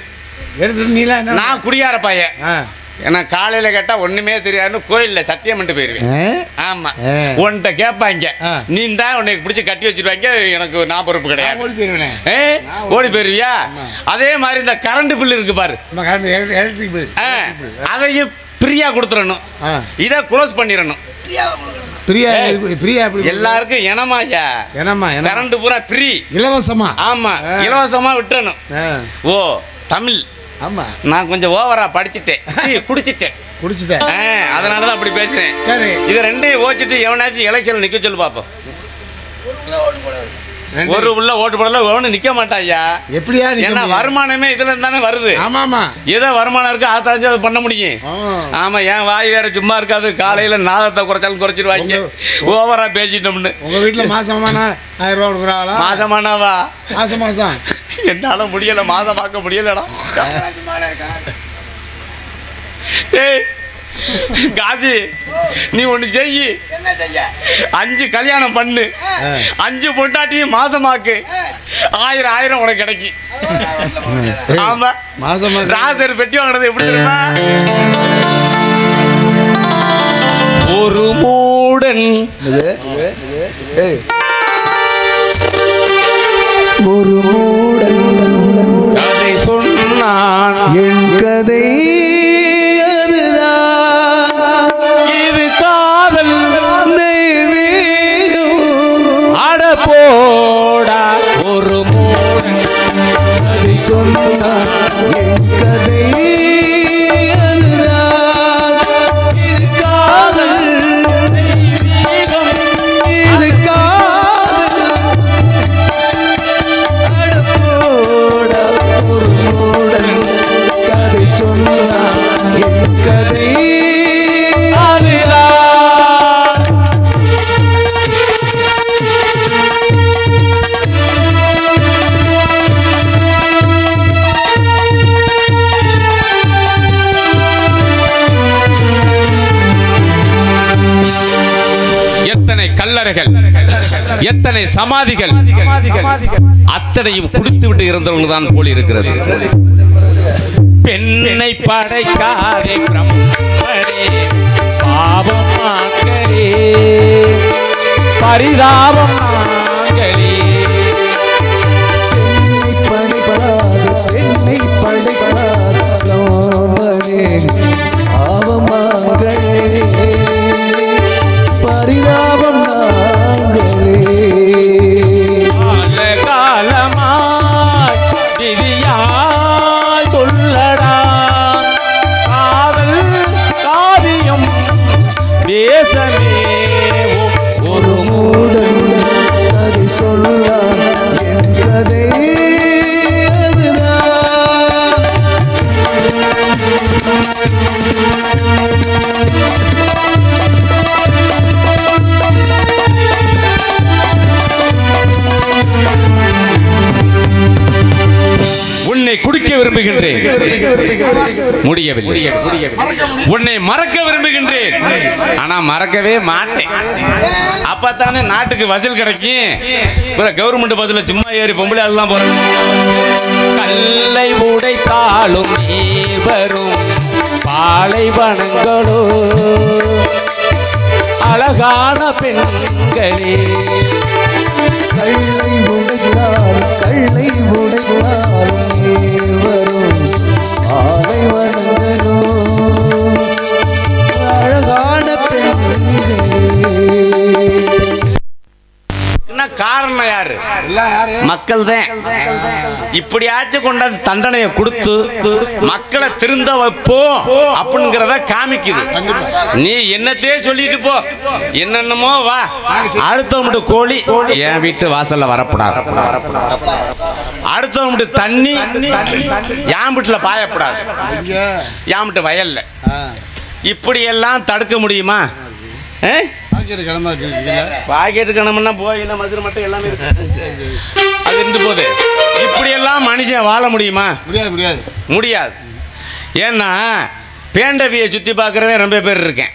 எடுத்து நான் குடியார பையன். ஏன்னா காலையில கேட்டா ஒண்ணுமே தெரியாதுன்னு கோயில்ல சத்தியம் பண்ணிட்டு போயிருவேன். ஆமா, உன்கிட்ட கேட்பாங்க, நீ தான் உன்னை பிடிச்சி கட்டி வச்சிருவாங்க. எனக்கு நான் பொறுப்பு கிடையாது. ஓடி போயிருவியா? அதே மாதிரி இந்த கரண்ட் பில் இருக்கு பாரு, அதையும் ஃப்ரீயா கொடுத்துடணும். இதை க்ளோஸ் பண்ணிடணும். எல்லாருக்கும் எனமாயா? கரண்ட் பூரா ஃப்ரீ, இலவசமா. ஆமா, இலவசமா விட்டுறணும். ஓ தமிழ். ஆமா, நான் கொஞ்சம் ஓவரா படிச்சுட்டேன், குடிச்சிட்டேன். அதனாலதான் அப்படி பேசுறேன். சரி, இதை ரெண்டையும் ஓச்சிட்டு எவனாச்சும் எலெக்ஷன்ல நிக்க சொல்லு பாப்போம். ஒரு உள்ள ஓட்டு போடல ஒன்றும் நிக்க மாட்டாயா? எப்படியா? ஏன்னா வருமானமே இதுல இருந்தானே வருது. ஆமாமா, ஏதோ வருமானம் இருக்கு, அதை பண்ண முடியும். ஆமா, என் வாய் வேற சும்மா இருக்காது. காலையில நாதத்தை குறைச்சாலும் குறைச்சிருவாங்க ஓவரா பேசிட்டோம்னு. உங்க வீட்டுல மாசமானா 1000 ரூபா கொடுக்குறாங்களா? மாசமானாவா? மாசம் என்னால முடியல, மாதம் பார்க்க முடியலடா. காசி நீ ஒண்ணு செய்யி, 5 கல்யாணம் பண்ணு, 5 பொண்டாட்டியும் மாசமாக்கு, 1000 உனக்கு கிடைக்கும். ஆமா ராசர் பெட்டி வாங்கினது எப்படி தெரியுமா? ஒரு மூடன் கதை சொன்னான், என் கதை அதுதான், இது காதல் தெய்வீகம். அட போடா ஒரு மூடன் கதை சொன்னான், என் கதை அதுதான், இது காதல் தெய்வீகம், இது காதல். அடப்போடா ஒரு மூடன் கதை சொன்னான், என் கதை அதுதான். எத்தனை கல்லறைகள், எத்தனை சமாதிகள், அத்தனையும் குடித்து விட்டு இருந்தவர்கள் தான் போல் இருக்கிறது. பெண்ணை படைக்காதே பிரம்மனே, பாவம் ஆக்கலே, பரிதாபம் ஆக்கலே. என்னை படைக்காத ராமனே, பாவமாகலே, பரிதாபம் நாங்களே. காலமாய் விதியாய் சொல்லடா, காதல் காவியம் தேசமே ஒரு மூடன் கதை சொன்னான், என் கதை அதுதான். உன்னை குடிக்க விரும்புகின்றேன், முடியவில்லை. உன்னை மறக்க விரும்புகின்றேன், ஆனா மறக்கவே மாட்டேன். அப்பத்தானே நாட்டுக்கு வசூல் கிடைக்கும். கவர்மெண்ட் பஸ்ல சும்மா ஏறி பொம்பளை எல்லாம் போறோம். கல்லை உடைத்தாலும் நீ வரும் பாலைவனங்களோ, அழகான பெண்களே. கல்லை உடைத்தாலும் வரும் ஆலை வனங்களோ, அழகான பெண்களே. காரணம் யாரு? மக்கள் தான். இப்படியாச்சும் கொண்டாந்து தண்டனையை கொடுத்து மக்களை திருந்த வைப்போம் அப்படிங்கிறத காமிக்குது. நீ என்னத்தையே சொல்லிட்டு போ, என்னென்னமோ வா, அடுத்தவங்க கோழி என் வீட்டு வாசல்ல வரப்படாது, அடுத்தவங்க தண்ணி என் வீட்டுல பாயப்படாது, என் வீட்டு வயல்ல. இப்படி எல்லாம் தடுக்க முடியுமா? பாக்கெட்டு கிணமுன்னா போயில மதுரை மட்டும் எல்லாமே அது இருந்து போகுது. இப்படி எல்லாம் மனுஷன் வாழ முடியுமா? முடியாது. ஏன்னா பேண்டவியை சுற்றி பார்க்குறவன் ரொம்ப பேர் இருக்கேன்.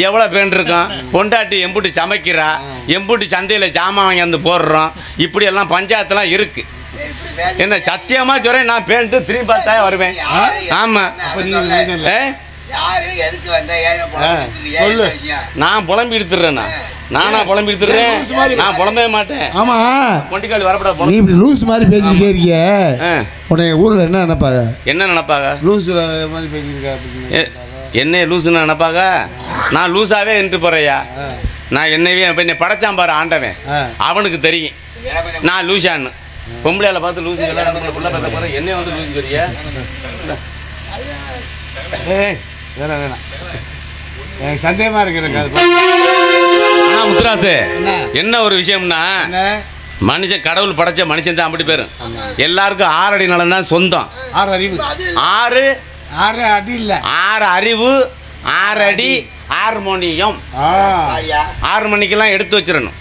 எவ்வளோ பேர் இருக்கான்? பொண்டாட்டி எம்புட்டு சமைக்கிறா, எம்புட்டு சந்தையில் ஜாமான் வாங்கி வந்து போடுறோம். இப்படி எல்லாம் பஞ்சாயத்துலாம் இருக்கு. என்ன சத்தியமாக சொல்கிறேன், நான் பேண்ட்டு திரும்பி பார்த்தா வருவேன். ஆமாம், நான் புலம்பி எடுத்துடுறேன். நானா புலம்பி எடுத்துடுறேன்? நான் புலம்பவே மாட்டேன். ஆமா, பொண்டிக்கால் வரப்படாது. நீ இப்படி லூஸ் மாதிரி பேசிக்கிட்டே இருக்கிய, உன்னை ஊர்ல என்ன நினைப்பாங்க? என்ன நினைப்பாங்க? லூஸ் மாதிரி பேசிக்கிருக்க. என்ன லூசுன்னு நினைப்பாங்க? நான் லூஸாவே நின்று போறையா? நான் என்னவே என்னை படைச்சான் பாரு ஆண்டவன், அவனுக்கு தெரியும் நான் லூசான்னு. பொம்பளையால பார்த்து லூசு என்ன வந்து லூசு தெரியா? வேணாம், எனக்கு சந்தேகமா இருக்கு. முத்துராசு, என்ன ஒரு விஷயம்னா, மனுஷன் கடவுள் படைச்ச மனுஷன் தான் அப்படி பேரும். எல்லாருக்கும் 6 அடி நலம் தான் சொந்தம். 6 அறிவு, 6 அடி இல்ல, 6 அறிவு, 6 அடி, ஹார்மோனியம். 6 மணிக்கெல்லாம் எடுத்து வச்சிடணும்,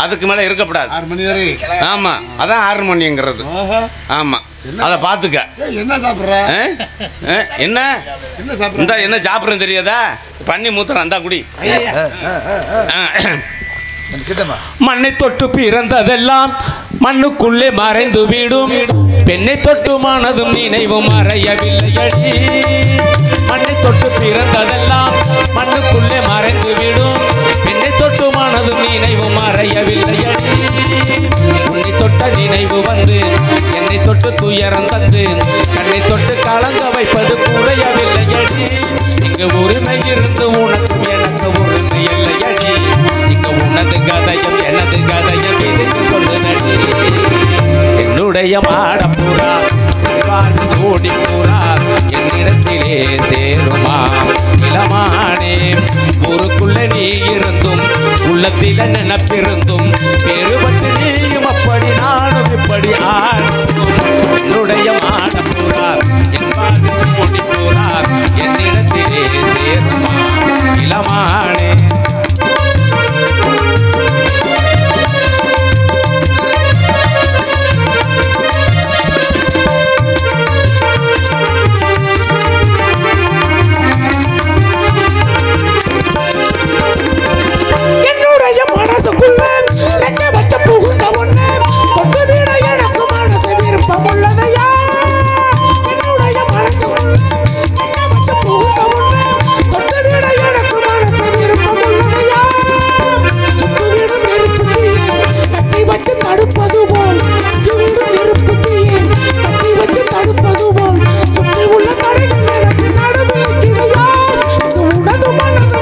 அதுக்கு மேல இருக்கக்கூடாது. 6 மணி வரை. ஆமா, அதான் ஹார்மோனியங்கிறது. ஆமா, அதை பார்த்துக்க. என்ன சாப்பிட்ற? என்ன இந்த என்ன சாப்பிட்றேன்னு தெரியாதா? பண்ணி மூத்துறேன், அந்த குடி. மண்ணை தொட்டு பிறந்ததெல்லாம் மண்ணுக்குள்ளே மறைந்து விடும், பெண்ணை தொட்டு மனதும் நினைவும் மறையவில்லையடி. மண்ணை தொட்டு பிறந்ததெல்லாம் மண்ணுக்குள்ளே மறைந்து விடும், பெண்ணை தொட்டு மனதும் நினைவும் மறையவில்லையடி. உன்னை தொட்ட நினைவு வந்து என்னை தொட்டு துயரம் தந்து கண்ணை தொட்டு கலங்க வைப்பது குறையவில்லையடி. இங்கு உரிமை இருந்து உனக்கும் எனக்கு உரிமை இல்லையடி. இங்கு உனது கதையும் எனது கதையும் பிரித்து கொண்டு நடி. என்னுடைய மாடப்புறா சூடி புறா என்னிடத்திலே சேருமா இளமானே. ஊருக்குள்ள நீ இருந்தும் உள்ளத்தில நினைப்பிருந்தும் பெருபட்டு நீயும் அப்படி நானும் இப்படி ஆடும். என்னுடைய மாடப்புறா என்பாடு சூடி புறா என்னிடத்திலே சேருமா இளமானே. என்னுடைய மனசுக்குள்ள நெஞ்ச வச்ச புகுந்த ஒண்ணு கொண்டு வீட எனக்கு மனசு விருப்பம் உள்ளதையா. என்னுடைய மனசுக்குள்ள நெஞ்ச வச்ச புகுந்த ஒண்ணு கொண்டு வீட எனக்கு மனசு விருப்பம் உள்ளதையா. சுட்டு வீடும் நெருப்புத்தியே கட்டி வச்சு தடுப்பது போல், சுட்டு வீடும் நெருப்புத்தியே கட்டி வச்சு தடுப்பது போல் சுற்றி உள்ள கடைகள் எனக்கு நடுவிலையா. இது உனது மனது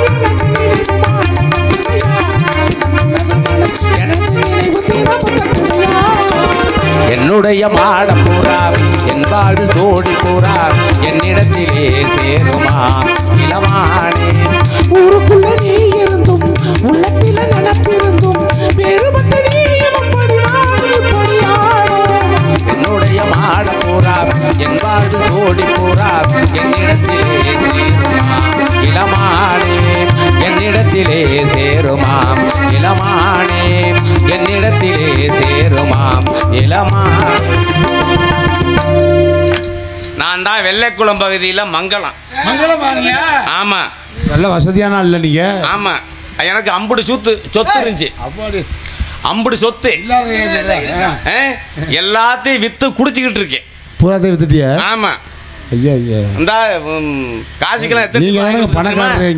எனக்கு நினைவுமா என்னுடைய மாடப்புறா என் வாழ்வு சோடி புறா என்னிடத்திலே சேருமா இளமானே. ஊருக்குள்ள நீ இருந்தும் உள்ளத்தில நினைப்பிருந்தும் வேறுபட்டு நீயும் அப்படி இப்படி ஆடும். என்னுடைய மாடப்புறா என் வாழ்வு சோடி புறா என்னிடத்திலே சேருமா இளமானே. என்னிடத்திலே சேருமாம் இளமானே. என்னிடத்திலே சேருமாம் இளமான். நான் தான் வெள்ளைக்குளம் பகுதியில் மங்களம். ஆமா, நல்ல வசதியான இல்ல நீங்க. ஆமா, எனக்கு அம்புடு சொத்து இருந்துச்சு. அம்புடு சொத்து எல்லாத்தையும் வித்து குடிச்சுக்கிட்டு இருக்கேன். பூராத்தையும் வித்துட்டியா? ஆமா. ஐயா ஐயா, இந்த காசுக்கெல்லாம் நீங்க தானே பணக்காரரு.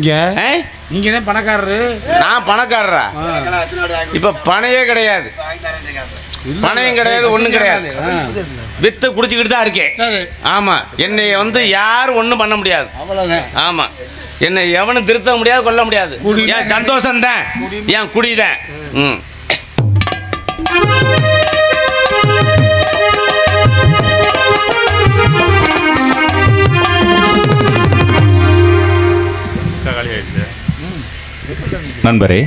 நீங்க தான் பணக்காரரு. நான் பணக்காரரா? இப்ப பணையே கிடையாது, பணையும் கிடையாது, ஒண்ணும் கிடையாது. வித்து குடிச்சுக்கிட்டு தான் இருக்கேன். ஆமா, என்னை வந்து யாரும் ஒண்ணும் பண்ண முடியாது. ஆமா, என்னை எவனும் திருத்த முடியாது, கொல்ல முடியாது. என் சந்தோஷம் தான், என் குடிதான். நண்பரே,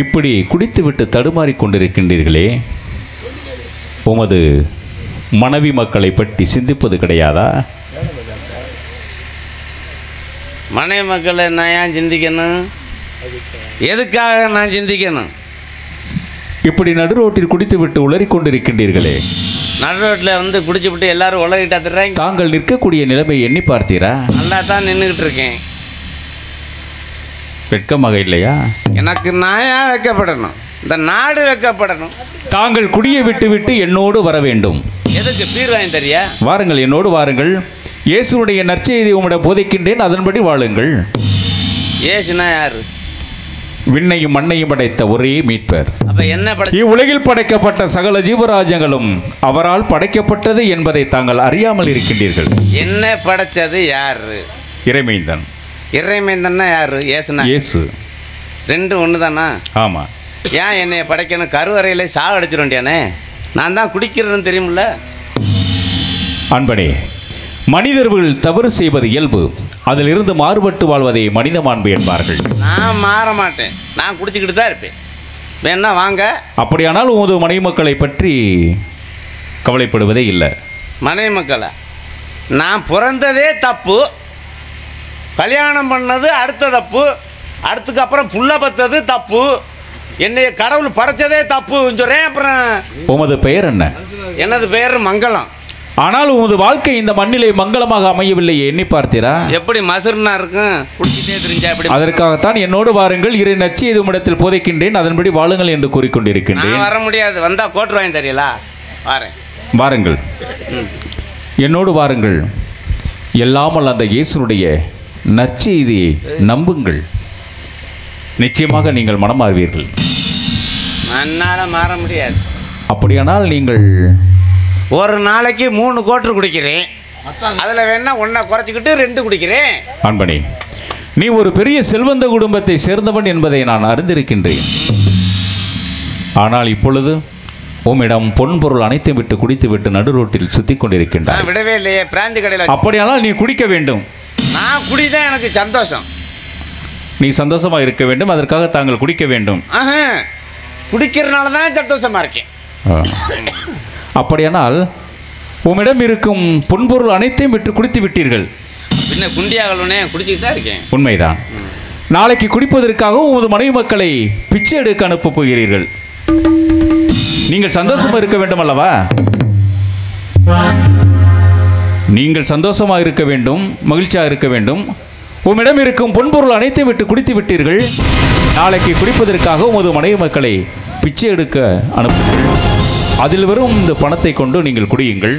இப்படி குடித்துவிட்டு தடுமாறிக் கொண்டிருக்கின்றீர்களே, உமது மனைவி மக்களை பற்றி சிந்திப்பது கிடையாதா? மனைவி மக்களை நான் ஏன் சிந்திக்கணும்? எதுக்காக நான் சிந்திக்கணும்? இப்படி நடு ரோட்டில் குடித்துவிட்டு உளறிக் கொண்டிருக்கின்றீர்களே, நடு ரோட்டில் வந்து குடிச்சு விட்டு எல்லாரும் உளறிட்டா தர்றாங்க. தாங்கள் நிற்கக்கூடிய நிலைமை எண்ணி பார்த்தீரா? நல்லா தான் நின்றுக்கிட்டு இருக்கேன். வெட்கமாக இல்லையா? எனக்கு நான் ஏன் வைக்கப்படணும்? இந்த நாடு வைக்கப்படணும். தாங்கள் குடியை விட்டு என்னோடு வர வேண்டும். எதுக்கு? பீர் வாங்கி தரியா? வாருங்கள், என்னோடு வாருங்கள். இயேசுடைய நற்செய்தி உம்மிடம் போதிக்கின்றேன், அதன்படி வாழுங்கள். இயேசுனா யாரு? விண்ணையும் மண்ணையும் படைத்த ஒரே மீட்பர். அப்ப என்ன இவ்வுலகில் படைக்கப்பட்ட சகல ஜீவராஜங்களும் அவரால் படைக்கப்பட்டது என்பதை தாங்கள் அறியாமல் இருக்கின்றீர்கள். என்ன படைச்சது யாரு? இறைமைந்தன். இறைமைந்தன்னா யாரு? இயேசுனா? இயேசு. ரெண்டும் ஒன்று தானா? ஆமா. ஏன் என்னை படைக்கணும்? கருவறையில சாக அடிச்சிட வேண்டியானே. நான் தான் குடிக்கிறேன்னு தெரியுமில்ல. அன்பனே, மனிதர்கள் தவறு செய்வது இயல்பு. அதிலிருந்து மாறுபட்டு வாழ்வதை மனித மாண்பு என்பார்கள். நான் மாற மாட்டேன், நான் குடிச்சுக்கிட்டு தான் இருப்பேன். வேணா வாங்க. அப்படியானால் உமது மனைவி மக்களை பற்றி கவலைப்படுவதே இல்லை. மனைவி மக்களை நான் பிறந்ததே தப்பு, கல்யாணம் பண்ணது அடுத்த தப்பு, அடுத்துக்கு அப்புறம் புள்ள பத்தது தப்பு, என்னைய கடவுள் படைச்சதே தப்பு சொல்றேன். அப்புறம் உமது பெயர் என்ன? எனது பெயர் மங்களம். ஆனால் உமது வாழ்க்கை இந்த மண்ணிலே மங்களமாக அமையவில்லை. எண்ணி பார்த்தீரா? எப்படி மசுர்னா இருக்கும், குடிச்சிட்டே தெரிஞ்சா எப்படி? அதற்காகத்தான் என்னோடு வாருங்கள், இறை நற்செய்தி உம்மிடத்தில் போதிக்கின்றேன், அதன்படி வாழுங்கள் என்று கூறிக்கொண்டிருக்கின்றேன். வர முடியாது, வந்தா கோட்டு வாங்கி தெரியல. வரேன். வாருங்கள், என்னோடு வாருங்கள். எல்லாமல் அந்த இயேசுனுடைய நற்செய்தியை நம்புங்கள், நிச்சயமாக நீங்கள் மனமாறுவீர்கள். என்னால மாற முடியாது. அப்படியானால் நீங்கள் ஒரு நாளைக்கு 3 கோட்டு குடிக்கிறேன், அதில் வேணா 1 குறைச்சிக்கிட்டு 2 குடிக்கிறேன். அன்பனே, நீ ஒரு பெரிய செல்வந்த குடும்பத்தை சேர்ந்தவன் என்பதை நான் அறிந்திருக்கின்றேன். ஆனால் இப்பொழுது உம்மிடம் பொன்பொருள் அனைத்தையும் விட்டு குடித்து விட்டு நடு ரோட்டில் சுத்தி கொண்டிருக்கின்றார். விடவே இல்லையே, பிராந்தி கடையில். அப்படியானால் நீ குடிக்க வேண்டும். நான் குடிதான் எனக்கு சந்தோஷம். நீ சந்தோஷமாக இருக்க வேண்டும், அதற்காக தாங்கள் குடிக்க வேண்டும். குடிக்கிறதுனால தான் சந்தோஷமா இருக்கேன். அப்படியானால் உம்மிடம் இருக்கும் பொன்பொருள் அனைத்தையும் விட்டு குடித்து விட்டீர்கள். பின்ன குண்டியாகலோனே குடிச்சிட்டு தான் இருக்கேன். உண்மைதான். நாளைக்கு குடிப்பதற்காக உமது மனைவி மக்களை பிச்சை எடுக்க அனுப்ப போகிறீர்கள். நீங்கள் சந்தோஷமா இருக்க வேண்டும் அல்லவா? நீங்கள் சந்தோஷமாக இருக்க வேண்டும், மகிழ்ச்சியாக இருக்க வேண்டும். உம்மிடம் இருக்கும் பொன்பொருள் அனைத்தையும் விட்டு குடித்து விட்டீர்கள். நாளைக்கு குடிப்பதற்காக உமது மனைவி மக்களை பிச்சை எடுக்க அனுப்புங்கள். அதில் வரும் இந்த பணத்தை கொண்டு நீங்கள் குடியுங்கள்.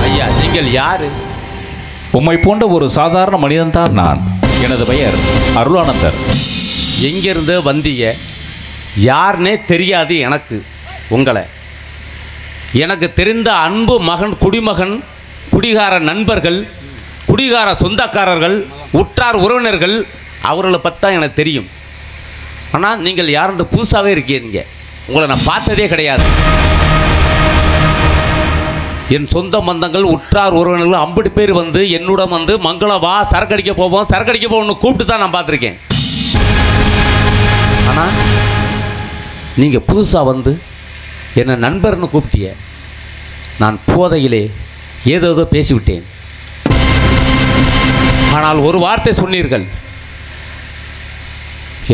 ஐயா, நீங்கள் யாரு? உம்மை போன்ற ஒரு சாதாரண மனிதன்தான் நான். எனது பெயர் அருளானந்தர். எங்கிருந்து வந்தீங்க? யாருன்னே தெரியாது எனக்கு. உங்களை எனக்கு தெரிந்த அன்பு மகன், குடிமகன், குடிகார நண்பர்கள், குடிகார சொந்தக்காரர்கள், உற்றார் உறவினர்கள், அவர்களை பற்றி தான் எனக்கு தெரியும். ஆனால் நீங்கள் யாருன்ற புதுசாகவே இருக்கீங்க. உங்களை நான் பார்த்ததே கிடையாது. என் சொந்த பந்தங்கள், உற்றார் உறவினர்கள் 50 பேர் வந்து என்னுடன் வந்து மங்களம் வா, சரக்கடிக்க போவோம், சரக்கடிக்க போவோம்னு கூப்பிட்டு தான் நான் பார்த்துருக்கேன். ஆனால் நீங்கள் புதுசாக வந்து என்னை நண்பர்னு கூப்பிட்டிய. நான் போதையிலே ஏதோ பேசிவிட்டேன். ஆனால் ஒரு வார்த்தை சொன்னீர்கள்.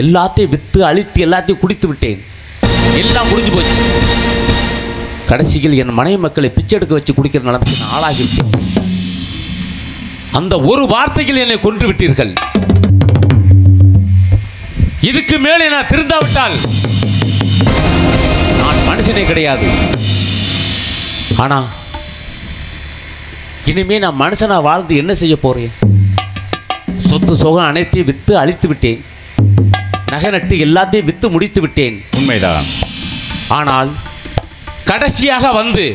எல்லாத்தையும் விற்று அழித்து எல்லாத்தையும் குடித்து விட்டேன். எல்லாம் முடிஞ்சு போச்சு. கடைசியில் என் மனைவி மக்களை பிச்சை எடுக்க வச்சு குடிக்கிற நிலைமைக்கு நான் ஆளாகிவிட்டேன். அந்த ஒரு வார்த்தையில் என்னை கொன்று விட்டீர்கள். இதுக்கு மேலே நான் திருந்தாவிட்டால் நான் மனுஷனே கிடையாது. ஆனா இனிமே நான் மனுஷனா வாழ்ந்து என்ன செய்ய போறேன்? சொத்து சோகம் அனைத்தையும் வித்து அழித்து விட்டேன். நகை நட்டு எல்லாத்தையும் வித்து முடித்து விட்டேன். உண்மைதான். ஆனால் கடைசியாக வந்து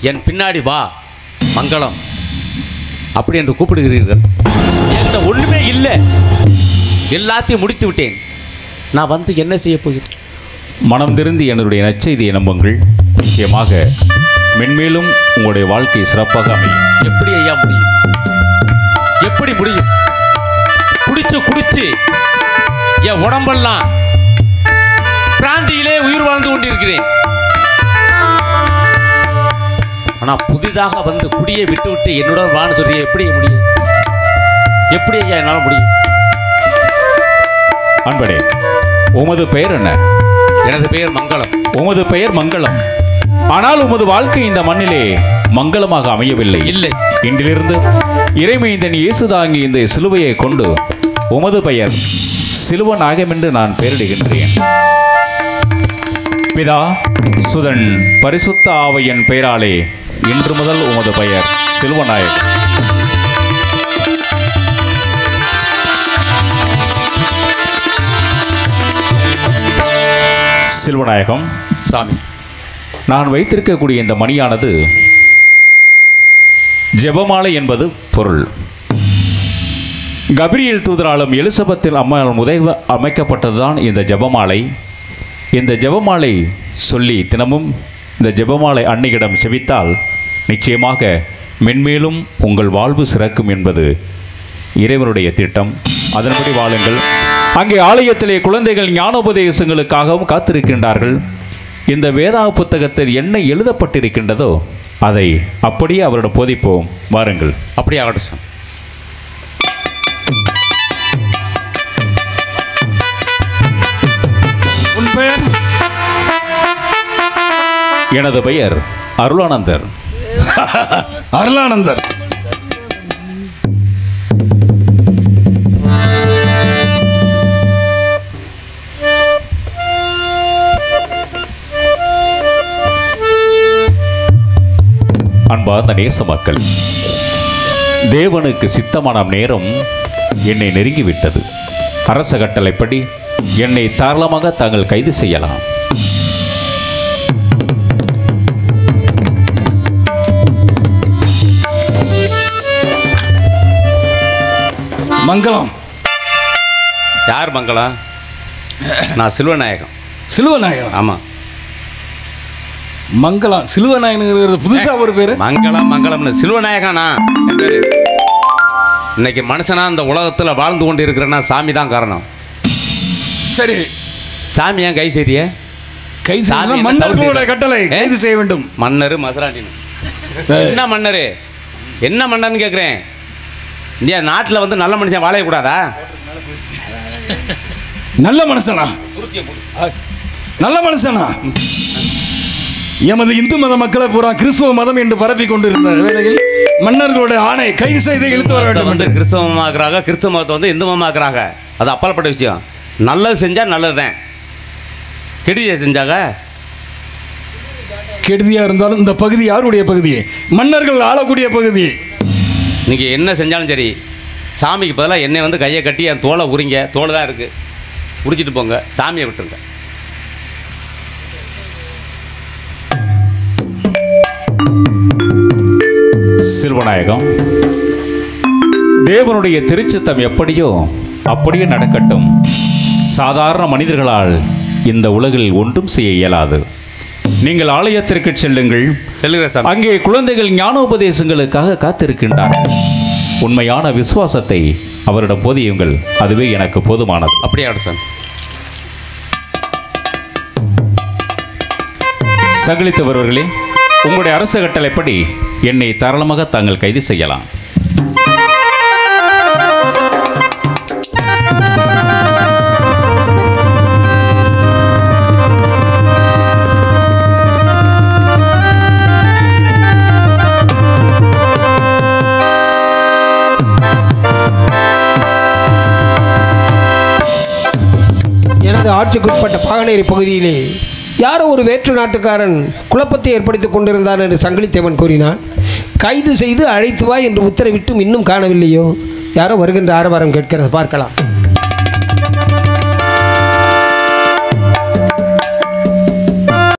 என் பின்னாடி வா மங்களம் அப்படி என்று கூப்பிடுகிறீர்கள். எந்த ஒண்ணுமே இல்லை, எல்லாத்தையும் முடித்து விட்டேன். நான் வந்து என்ன செய்ய போகிறேன்? மனம் திருந்தி என்னுடைய நற்செய்தியை நம்புங்கள். நிச்சயமாக மென்மேலும் உங்களுடைய வாழ்க்கை சிறப்பாக அமையும். எப்படி ஐயா முடியும்? எப்படி முடியும்? குடிச்சு என் உடம்பெல்லாம் பிராந்தியிலே உயிர் வாழ்ந்து கொண்டிருக்கிறேன். ஆனால் புதிதாக வந்து குடியை விட்டு என்னுடன் வான்னு சொல்றிய எப்படி முடியும்? எப்படி ஐயா என்னால் முடியும்? அன்பனே, உமது பெயர் என்ன? எனது பெயர் மங்களம். உமது பெயர் மங்களம். ஆனால் உமது வாழ்க்கை இந்த மண்ணிலே மங்களமாக அமையவில்லை. இல்லை. இன்றிலிருந்து இறைமைந்தன் இயேசுதாங்கி இந்த சிலுவையை கொண்டு உமது பெயர் சிலுவநாயகம் என்று நான் பெயரிடுகின்றேன். பிதா சுதன் பரிசுத்த ஆவியின் பெயராலே இன்று முதல் உமது பெயர் சிலுவநாயகம். சிலுவநாயகம் சாமி, நான் வைத்திருக்கக்கூடிய இந்த மணியானது ஜெபமாலை என்பது பொருள். கபிரியேல் தூதராலும் எலிசபெத்தில் அம்மாள் உதவி அமைக்கப்பட்டதுதான் இந்த ஜெபமாலை. இந்த ஜெபமாலை சொல்லி தினமும் இந்த ஜெபமாலை அன்னையிடம் செபித்தால் நிச்சயமாக மென்மேலும் உங்கள் வாழ்வு சிறக்கும் என்பது இறைவனுடைய திட்டம். அதன்படி வாழுங்கள். அங்கே ஆலயத்திலே குழந்தைகள் ஞானோபதேசங்களுக்காகவும் காத்திருக்கின்றார்கள். இந்த வேதா புத்தகத்தில் என்ன எழுதப்பட்டிருக்கின்றதோ அதை அப்படியே அவரிடம் போதிப்போம். வாருங்கள். அப்படியே ஆகட்டும். உன் பெயர்? எனது பெயர் அருளானந்தர். அருளானந்தர். அன்பார்ந்த நேச மக்கள், தேவனுக்கு சித்தமான நேரம் என்னை நெருங்கிவிட்டது. அரச கட்டளைப்படி என்னை தாராளமாக தாங்கள் கைது செய்யலாம். மங்களம். யார் மங்களம்? நான் சிலுவநாயகம். சிலுவநாயகம்? ஆமாம். மங்களம் சிலுவநாயகனுங்கிறது புதுசா ஒரு பேரு. மங்களம்னு சிலுவநாயகனா என் பேரு. இன்னைக்கு மனுஷனா இந்த உலகத்தில் வாழ்ந்து கொண்டு இருக்கிறேன்னா சாமி தான் காரணம். சரி, சாமி ஏன் கை செய்ய? கை சாமி மன்னர்களோட கட்டளை கைது செய்ய வேண்டும். மன்னர் மதுராண்டின் என்ன மன்னர்? என்ன மன்னர்னு கேட்குறேன். இந்தியா நாட்டில் வந்து நல்ல மனுஷன் வாழக்கூடாதா? நல்ல மனுஷனா? நல்ல மனுஷனா? எமது இந்து மத மக்களை பூரா கிறிஸ்துவ மதம் என்று பரப்பி கொண்டிருந்த வேளையில் மன்னர்களுடைய ஆணை கைது செய்து இழுத்து வர வேண்டும் என்று கிறிஸ்தவமாக்குறாங்க. கிறிஸ்தவ மதத்தை வந்து இந்து மதமாக்குறாங்க. அது அப்பாற்பட்ட விஷயம். நல்லது செஞ்சால் நல்லது தான். கெடுதியை செஞ்சாங்க. கெடுதியா இருந்தாலும் இந்த பகுதி யாருடைய பகுதி? மன்னர்கள் ஆளக்கூடிய பகுதி. நீங்கள் என்ன செஞ்சாலும் சரி, சாமிக்கு பதிலாக என்னை வந்து கையை கட்டி என் தோலை உரிங்க. தோல் தான் இருக்குது, உரிச்சிட்டு போங்க. சாமியை விட்டுருங்க. சிலுவநாயகம், தேவனுடைய திருச்சித்தம் எப்படியோ அப்படியே நடக்கட்டும். சாதாரண மனிதர்களால் இந்த உலகில் ஒன்றும் செய்ய இயலாது. நீங்கள் ஆலயத்திற்கு செல்லுங்கள். செல்லுகிறேன். அங்கே குழந்தைகள் ஞானோபதேசங்களுக்காக காத்திருக்கின்றார்கள். உண்மையான விசுவாசத்தை அவரிடம் போதியுங்கள். அதுவே எனக்கு போதுமானது. அப்படியே சார். சகலித்து வருவர்களே, உங்களுடைய அரச கட்டளைப்படி என்னை தாராளமாக தாங்கள் கைது செய்யலாம். எனது ஆட்சிக்குட்பட்ட பாகனேரி பகுதியிலே யாரோ ஒரு வேற்று நாட்டுக்காரன் குழப்பத்தை ஏற்படுத்திக் கொண்டிருந்தான் என்று சங்கிலித்தேவன் கூறினான். கைது செய்து அழைத்து வா என்று உத்தரவிட்டும் இன்னும் காணவில்லையோ? யாரோ வருகின்ற ஆரவாரம் கேட்கிறது, பார்க்கலாம்.